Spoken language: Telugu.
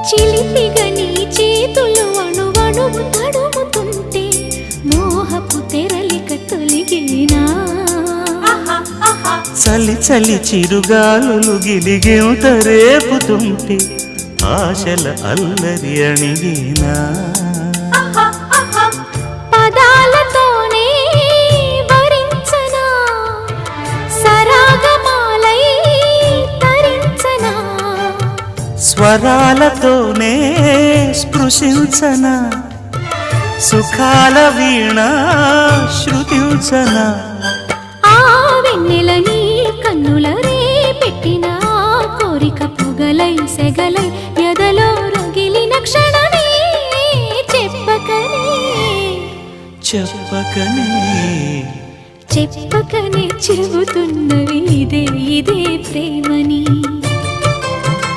చిలిపిగా నీ చేతులు అణువణువు తడుముతుంటే మోహపు తెరలిక తొలిగేనా చలి చలి చిరుగాలులు గిలిగేంత రేపుతుంటే ఆశల అల్లరి అణిగేనా పదాలతోనే వరించనా సరాగమాలై తరించనా స్వరాలతోనే స్పృశించనా సుఖాల వీణ శృతించనా ఆ వెన్నెల నీ కన్నుల రే పెట్టిన కోరిక పొగలై సెగలై ఎదలో రగిలిన క్షణమే చెప్పకనే చెప్పకనే చెప్పకనే చెబుతున్నవి ఇదే ఇదే ప్రేమని